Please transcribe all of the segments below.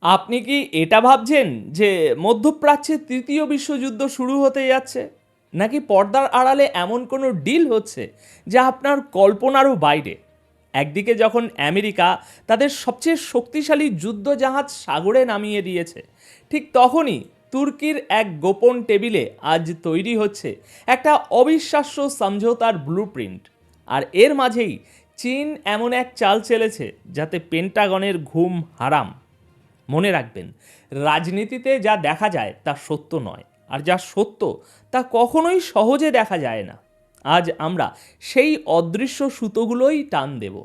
আপনি কি এটা ভাবছেন যে মধ্যপ্রাচ্যে তৃতীয় বিশ্বযুদ্ধ শুরু হতে যাচ্ছে, নাকি পর্দার আড়ালে এমন কোনো ডিল হচ্ছে যা আপনার কল্পনারও বাইরে? একদিকে যখন আমেরিকা তাদের সবচেয়ে শক্তিশালী যুদ্ধজাহাজ সাগরে নামিয়ে দিয়েছে, ঠিক তখনই তুর্কির এক গোপন টেবিলে আজ তৈরি হচ্ছে একটা অবিশ্বাস্য সমঝোতার ব্লুপ্রিন্ট। আর এর মাঝেই চীন এমন এক চাল চেলেছে যাতে পেন্টাগনের ঘুম হারাম। মনে রাখবেন, রাজনীতিতে যা দেখা যায় তা সত্য নয়, আর যা সত্য তা কখনোই সহজে দেখা যায় না। আজ আমরা সেই অদৃশ্য সুতোগুলোই টান দেব।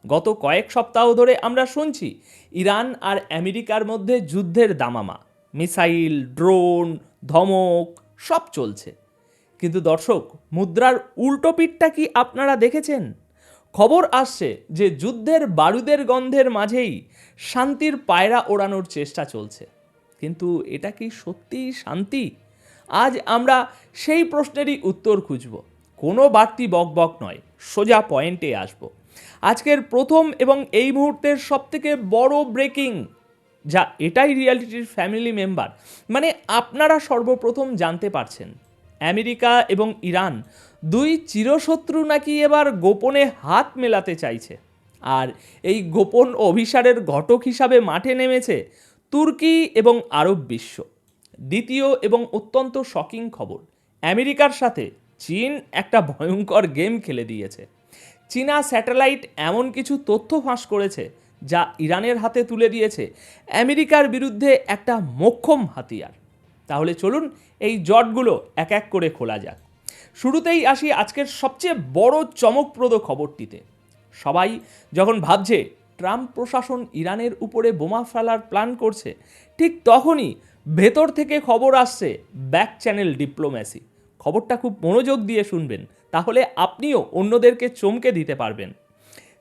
গত কয়েক সপ্তাহ ধরে আমরা শুনছি ইরান আর আমেরিকার মধ্যে যুদ্ধের দামামা, মিসাইল, ড্রোন, ধমক সব চলছে। কিন্তু দর্শক, মুদ্রার উল্টো পিঠটা কি আপনারা দেখেছেন? খবর আসছে যে যুদ্ধের বারুদের গন্ধের মাঝেই শান্তির পায়রা ওড়ানোর চেষ্টা চলছে। কিন্তু এটা কি সত্যিই শান্তি? আজ আমরা সেই প্রশ্নেরই উত্তর খুঁজব। কোনো বাড়তি বকবক নয়, সোজা পয়েন্টে আসব। আজকের প্রথম এবং এই মুহূর্তের সবথেকে বড় ব্রেকিং, যা এটাই রিয়ালিটির ফ্যামিলি মেম্বার মানে আপনারা সর্বপ্রথম জানতে পারছেন, আমেরিকা এবং ইরান দুই চিরশত্রু নাকি এবার গোপনে হাত মেলাতে চাইছে। আর এই গোপন অভিসারের ঘটক হিসাবে মাঠে নেমেছে তুর্কি এবং আরব বিশ্ব। দ্বিতীয় এবং অত্যন্ত শকিং খবর, আমেরিকার সাথে চীন একটা ভয়ঙ্কর গেম খেলে দিয়েছে। চীনা স্যাটেলাইট এমন কিছু তথ্য ফাঁস করেছে যা ইরানের হাতে তুলে দিয়েছে আমেরিকার বিরুদ্ধে একটা মোক্ষম হাতিয়ার। তাহলে চলুন এই জটগুলো এক এক করে খোলা যাক। শুরুতেই আসি আজকের সবচেয়ে বড় চমকপ্রদ খবরটিতে। সবাই যখন ভাবছে ট্রাম্প প্রশাসন ইরানের উপরে বোমা ফেলার প্ল্যান করছে, ঠিক তখনই ভেতর থেকে খবর আসছে ব্যাক চ্যানেল ডিপ্লোম্যাসি। খবরটা খুব মনোযোগ দিয়ে শুনবেন, তাহলে আপনিও অন্যদেরকে চমকে দিতে পারবেন।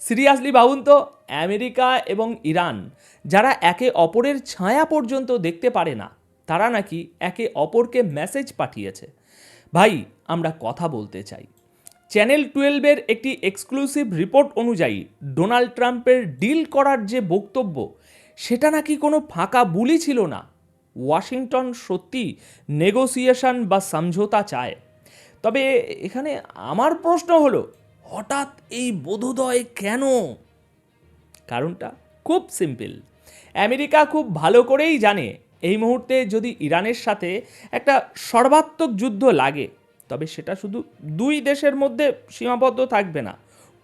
সিরিয়াসলি ভাবুন তো, আমেরিকা এবং ইরান, যারা একে অপরের ছায়া পর্যন্ত দেখতে পারে না, তারা নাকি একে অপরকে মেসেজ পাঠিয়েছে, ভাই আমরা কথা বলতে চাই। চ্যানেল 12-এর একটি এক্সক্লুসিভ রিপোর্ট অনুযায়ী ডোনাল্ড ট্রাম্পের ডিল করার যে বক্তব্য, সেটা নাকি কোনো ফাঁকা বুলি ছিল না। ওয়াশিংটন সত্যি নেগোসিয়েশন বা সমঝোতা চায়। তবে এখানে আমার প্রশ্ন হলো, হঠাৎ এই বোধোদয় কেন? কারণটা খুব সিম্পল। আমেরিকা খুব ভালো করেই জানে এই মুহূর্তে যদি ইরানের সাথে একটা সর্বাত্মক যুদ্ধ লাগে, তবে সেটা শুধু দুই দেশের মধ্যে সীমাবদ্ধ থাকবে না,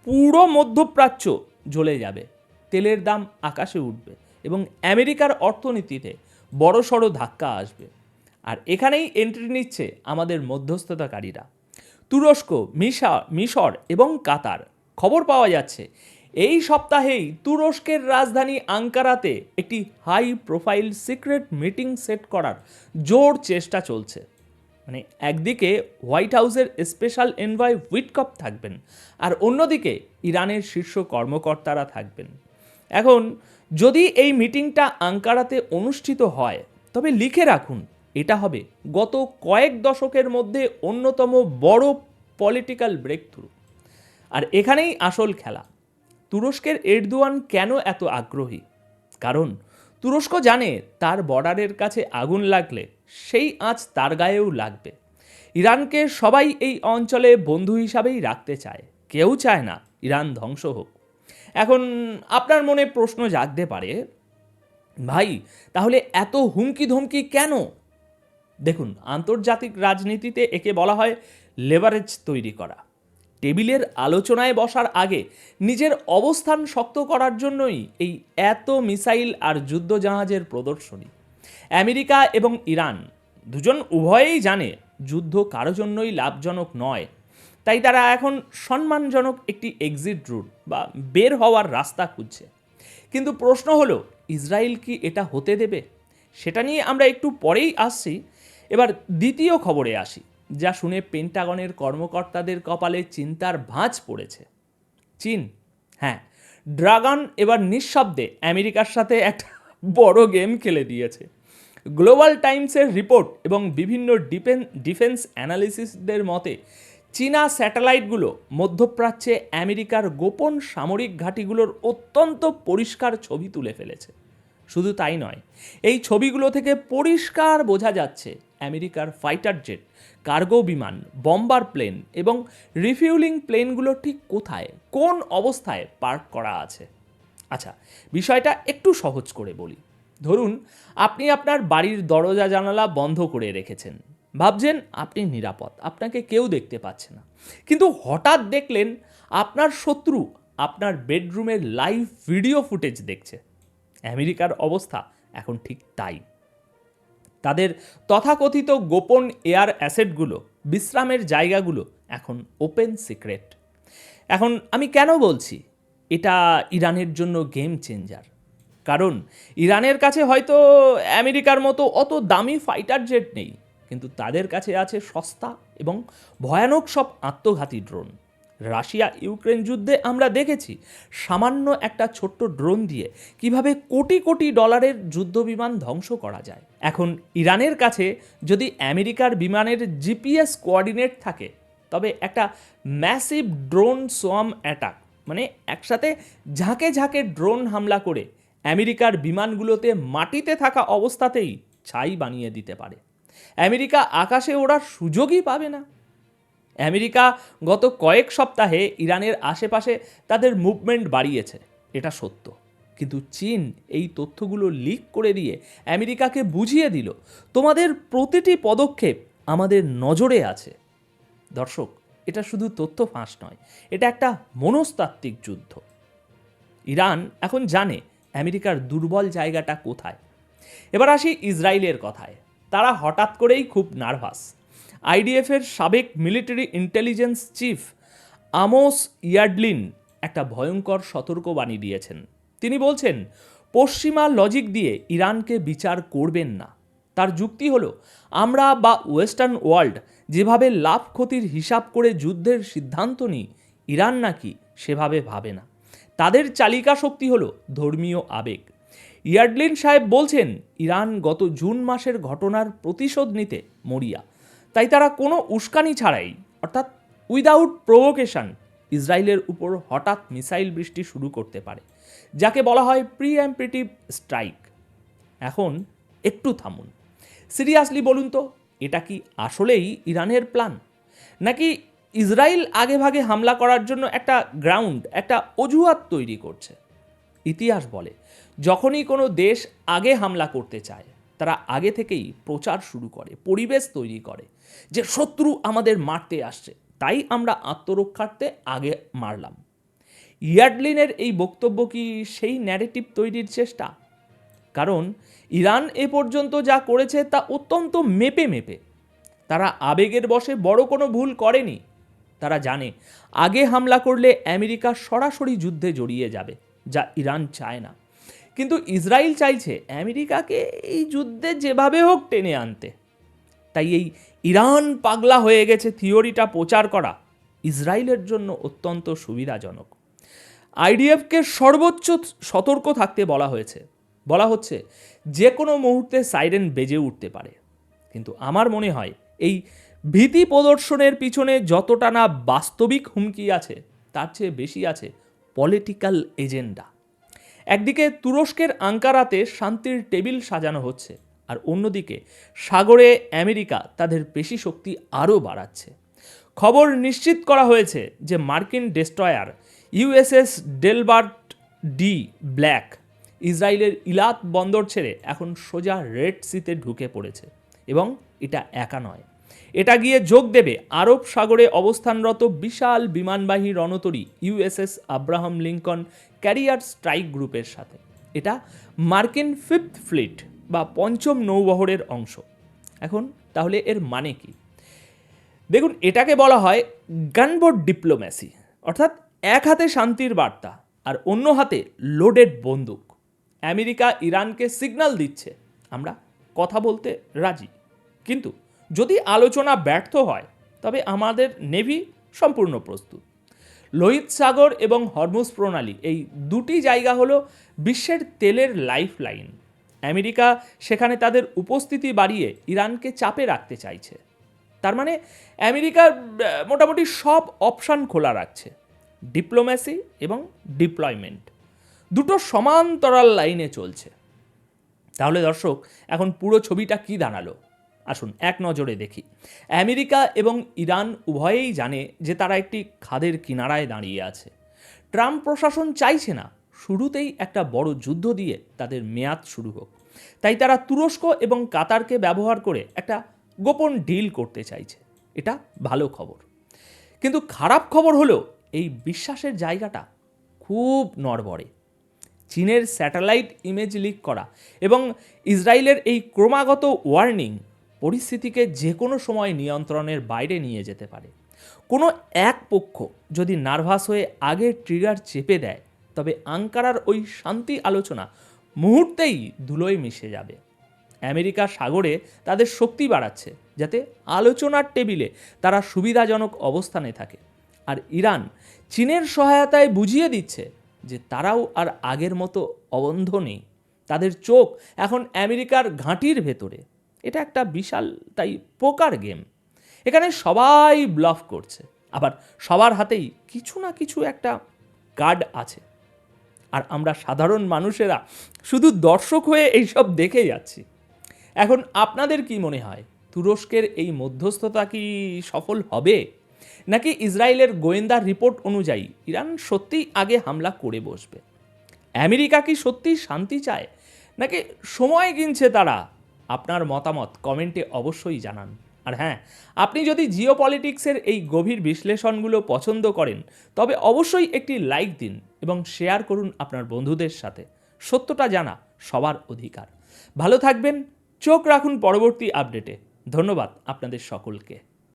পুরো মধ্যপ্রাচ্য জ্বলে যাবে, তেলের দাম আকাশে উঠবে এবং আমেরিকার অর্থনীতিতে বড়সড় ধাক্কা আসবে। আর এখানেই এন্ট্রি নিচ্ছে আমাদের মধ্যস্থতাকারীরা, তুরস্ক, মিশর এবং কাতার। খবর পাওয়া যাচ্ছে এই সপ্তাহেই তুরস্কের রাজধানী আঙ্কারাতে একটি high profile secret meeting set করার জোর চেষ্টা চলছে। মানে একদিকে হোয়াইট হাউসের স্পেশাল এনভয় উইটকপ থাকবেন, আর অন্যদিকে ইরানের শীর্ষ কর্মকর্তারা থাকবেন। এখন যদি এই মিটিংটা আঙ্কারাতে অনুষ্ঠিত হয়, তবে লিখে রাখুন, এটা হবে গত কয়েক দশকের মধ্যে অন্যতম বড় পলিটিক্যাল ব্রেক থ্রু। আর এখানেই আসল খেলা। তুরস্কের এরদোয়ান কেন এত আগ্রহী? কারণ তুরস্ক জানে তার বর্ডারের কাছে আগুন লাগলে সেই আঁচ তার গায়েও লাগবে। ইরানকে সবাই এই অঞ্চলে বন্ধু হিসাবেই রাখতে চায়, কেউ চায় না ইরান ধ্বংস হোক। এখন আপনার মনে প্রশ্ন জাগতে পারে, ভাই তাহলে এত হুমকি ধমকি কেন? দেখুন, আন্তর্জাতিক রাজনীতিতে একে বলা হয় লেভারেজ তৈরি করা। টেবিলের আলোচনায় বসার আগে নিজের অবস্থান শক্ত করার জন্যই এই এত মিসাইল আর যুদ্ধজাহাজের প্রদর্শনী। আমেরিকা এবং ইরান দুজন উভয়েই জানে যুদ্ধ কারো জন্যই লাভজনক নয়, তাই তারা এখন সম্মানজনক একটি এক্সিট রুট বা বের হওয়ার রাস্তা খুঁজছে। কিন্তু প্রশ্ন হলো, ইসরায়েল কি এটা হতে দেবে? সেটা নিয়ে আমরা একটু পরেই আসছি। এবার দ্বিতীয় খবরে আসি, যা শুনে পেন্টাগনের কর্মকর্তাদের কপালে চিন্তার ভাঁজ পড়েছে। চীন, হ্যাঁ, ড্রাগন এবার নিঃশব্দে আমেরিকার সাথে একটা বড় গেম খেলে দিয়েছে। গ্লোবাল টাইমসের রিপোর্ট এবং বিভিন্ন ডিফেন্স অ্যানালিসিসদের মতে চীনা স্যাটেলাইটগুলো মধ্যপ্রাচ্যে আমেরিকার গোপন সামরিক ঘাঁটিগুলোর অত্যন্ত পরিষ্কার ছবি তুলে ফেলেছে। শুধু তাই নয়, এই ছবিগুলো থেকে পরিষ্কার বোঝা যাচ্ছে আমেরিকার ফাইটার জেট, কার্গো বিমান, বম্বার প্লেন এবং রিফিউলিং প্লেনগুলো ঠিক কোথায়, কোন অবস্থায় পার্ক করা আছে। আচ্ছা, বিষয়টা একটু সহজ করে বলি। ধরুন আপনি আপনার বাড়ির দরজা জানালা বন্ধ করে রেখেছেন, ভাবছেন আপনি নিরাপদ, আপনাকে কেউ দেখতে পাচ্ছে না, কিন্তু হঠাৎ দেখলেন আপনার শত্রু আপনার বেডরুমের লাইভ ভিডিও ফুটেজ দেখছে। আমেরিকার অবস্থা এখন ঠিক তাই। তাদের তথাকথিত গোপন এয়ার অ্যাসেটগুলো, বিশ্রামের জায়গাগুলো এখন ওপেন সিক্রেট। এখন আমি কেন বলছি এটা ইরানের জন্য গেম চেঞ্জার? কারণ ইরানের কাছে হয়তো আমেরিকার মতো অত দামি ফাইটার জেট নেই, কিন্তু তাদের কাছে আছে সস্তা এবং ভয়ানক সব আত্মঘাতী ড্রোন। রাশিয়া ইউক্রেন যুদ্ধে আমরা দেখেছি সামান্য একটা ছোট্ট ড্রোন দিয়ে কিভাবে কোটি কোটি ডলারের যুদ্ধবিমান ধ্বংস করা যায়। এখন ইরানের কাছে যদি আমেরিকার বিমানের জিপিএস কোঅর্ডিনেট থাকে, তবে একটা ম্যাসিভ ড্রোন সোয়াম অ্যাটাক, মানে একসাথে ঝাঁকে ঝাঁকে ড্রোন হামলা করে আমেরিকার বিমানগুলোতে মাটিতে থাকা অবস্থাতেই ছাই বানিয়ে দিতে পারে। আমেরিকা আকাশে ওড়ার সুযোগই পাবে না। আমেরিকা গত কয়েক সপ্তাহে ইরানের আশেপাশে তাদের মুভমেন্ট বাড়িয়েছে, এটা সত্য। কিন্তু চীন এই তথ্যগুলো লিক করে দিয়ে আমেরিকাকে বুঝিয়ে দিল, তোমাদের প্রতিটি পদক্ষেপ আমাদের নজরে আছে। দর্শক, এটা শুধু তথ্য ফাঁস নয়, এটা একটা মনস্তাত্ত্বিক যুদ্ধ। ইরান এখন জানে আমেরিকার দুর্বল জায়গাটা কোথায়। এবার আসি ইসরায়েলের কথায়। তারা হঠাৎ করেই খুব নার্ভাস। আইডিএফের সাবেক মিলিটারি ইন্টেলিজেন্স চিফ আমোস ইয়ার্ডলিন একটা ভয়ঙ্কর সতর্কবাণী দিয়েছেন। তিনি বলছেন, পশ্চিমা লজিক দিয়ে ইরানকে বিচার করবেন না। তার যুক্তি হলো, আমরা বা ওয়েস্টার্ন ওয়ার্ল্ড যেভাবে লাভ ক্ষতির হিসাব করে যুদ্ধের সিদ্ধান্ত নিই, ইরান নাকি সেভাবে ভাবে না। তাদের চালিকা শক্তি হলো ধর্মীয় আবেগ। ইয়ার্ডলিন সাহেব বলছেন, ইরান গত জুন মাসের ঘটনার প্রতিশোধ নিতে মরিয়া, তাই তারা কোনো উস্কানি ছাড়াই, অর্থাৎ উইদাউট প্রভোকেশন, ইসরায়েলের উপর হঠাৎ মিসাইল বৃষ্টি শুরু করতে পারে, যাকে বলা হয় প্রিএম্পটিভ স্ট্রাইক। এখন একটু থামুন, সিরিয়াসলি বলুন তো, এটা কি আসলেই ইরানের প্ল্যান, নাকি ইসরায়েল আগেভাগে হামলা করার জন্য একটা গ্রাউন্ড, একটা অজুহাত তৈরি করছে? ইতিহাস বলে, যখনই কোনো দেশ আগে হামলা করতে চায়, তারা আগে থেকেই প্রচার শুরু করে, পরিবেশ তৈরি করে যে শত্রু আমাদের মারতে আসছে, তাই আমরা আত্মরক্ষার্থে আগে মারলাম। ইয়ার্ডলিনের এই বক্তব্য কি সেই ন্যারেটিভ তৈরির চেষ্টা? কারণ ইরান এ পর্যন্ত যা করেছে তা অত্যন্ত মেপে মেপে। তারা আবেগের বশে বড় কোনো ভুল করেনি। তারা জানে আগে হামলা করলে আমেরিকা সরাসরি যুদ্ধে জড়িয়ে যাবে, যা ইরান চায় না। কিন্তু ইসরায়েল চাইছে আমেরিকাকে এই যুদ্ধে যেভাবে হোক টেনে আনতে। তাই এই ইরান পাগলা হয়ে গেছে থিওরিটা প্রচার করা ইসরায়েলের জন্য অত্যন্ত সুবিধাজনক। আইডিএফকে সর্বোচ্চ সতর্ক থাকতে বলা হচ্ছে যে কোনো মুহূর্তে সাইরেন বেজে উঠতে পারে। কিন্তু আমার মনে হয় এই ভীতি প্রদর্শনের পিছনে যতটা না বাস্তবিক হুমকি আছে, তার চেয়ে বেশি আছে পলিটিক্যাল এজেন্ডা। একদিকে তুরস্কের আঙ্কারাতে শান্তির টেবিল সাজানো হচ্ছে, আর অন্যদিকে সাগরে আমেরিকা তাদের পেশি শক্তি আরও বাড়াচ্ছে। খবর নিশ্চিত করা হয়েছে যে মার্কিন destroyer USS Delbert D black ইসরায়েলের ইলাত বন্দর ছেড়ে এখন সোজা রেড সিতে ঢুকে পড়েছে। এবং এটা একা নয়, এটা গিয়ে যোগ দেবে আরব সাগরে অবস্থানরত বিশাল বিমানবাহী রণতরী USS Abraham Lincoln carrier strike গ্রুপের সাথে। এটা মার্কিন ফিফথ ফ্লিট বা পঞ্চম নৌবহরের অংশ। এখন তাহলে এর মানে কি? দেখুন, এটাকে বলা হয় গানবোট ডিপ্লোম্যাসি, অর্থাৎ এক হাতে শান্তির বার্তা আর অন্য হাতে লোডেড বন্দুক। আমেরিকা ইরানকে সিগন্যাল দিচ্ছে, আমরা কথা বলতে রাজি, কিন্তু যদি আলোচনা ব্যর্থ হয় তবে আমাদের নেভি সম্পূর্ণ প্রস্তুত। লোহিত সাগর এবং হরমুজ প্রণালী, এই দুটি জায়গা হলো বিশ্বের তেলের লাইফ লাইন। আমেরিকা সেখানে তাদের উপস্থিতি বাড়িয়ে ইরানকে চাপে রাখতে চাইছে। তার মানে আমেরিকা মোটামুটি সব অপশান খোলা রাখছে। ডিপ্লোম্যাসি এবং ডিপ্লয়মেন্ট দুটো সমান্তরাল লাইনে চলছে। তাহলে দর্শক, এখন পুরো ছবিটা কি দাঁড়ালো আসুন এক নজরে দেখি। আমেরিকা এবং ইরান উভয়েই জানে যে তারা একটি খাদের কিনারায় দাঁড়িয়ে আছে। ট্রাম্প প্রশাসন চাইছে না শুরুতেই একটা বড় যুদ্ধ দিয়ে তাদের মেয়াদ শুরু হোক, তাই তারা তুরস্ক এবং কাতারকে ব্যবহার করে একটা গোপন ডিল করতে চাইছে। এটা ভালো খবর। কিন্তু খারাপ খবর হলো এই বিশ্বাসের জায়গাটা খুব নড়বড়ে। চীনের স্যাটেলাইট ইমেজ লিক করা এবং ইসরায়েলের এই ক্রমাগত ওয়ার্নিং পরিস্থিতিকে যে কোনো সময় নিয়ন্ত্রণের বাইরে নিয়ে যেতে পারে। কোনো এক পক্ষ যদি নার্ভাস হয়ে আগে ট্রিগার চেপে দেয়, তবে আঙ্কারার ওই শান্তি আলোচনা মুহূর্তেই ধুলোয় মিশে যাবে। আমেরিকা সাগরে তাদের শক্তি বাড়াচ্ছে যাতে আলোচনার টেবিলে তারা সুবিধাজনক অবস্থানে থাকে, আর ইরান চীনের সহায়তায় বুঝিয়ে দিচ্ছে যে তারাও আর আগের মতো অবন্ধ নেই। তাদের চোখ এখন আমেরিকার ঘাঁটির ভেতরে। এটা একটা বিশাল তাই পোকার গেম। এখানে সবাই ব্লফ করছে, আবার সবার হাতেই কিছু না কিছু একটা কার্ড আছে, আর আমরা সাধারণ মানুষেরা শুধু দর্শক হয়ে এইসব দেখে যাচ্ছি। এখন আপনাদের কি মনে হয়, তুরস্কের এই মধ্যস্থতা কি সফল হবে, নাকি ইসরায়েলের গোয়েন্দা রিপোর্ট অনুযায়ী ইরান সত্যিই আগে হামলা করে বসবে? আমেরিকা কি সত্যিই শান্তি চায়, নাকি সময় কিনছে তারা? আপনার মতামত কমেন্টে অবশ্যই জানান। আর হ্যাঁ, আপনি যদি জিওপলিটিক্সের এই গভীর বিশ্লেষণগুলো পছন্দ করেন, তবে অবশ্যই একটি লাইক দিন এবং শেয়ার করুন আপনার বন্ধুদের সাথে। সত্যটা জানা সবার অধিকার। ভালো থাকবেন, চোখ রাখুন পরবর্তী আপডেটে। ধন্যবাদ আপনাদের সকলকে।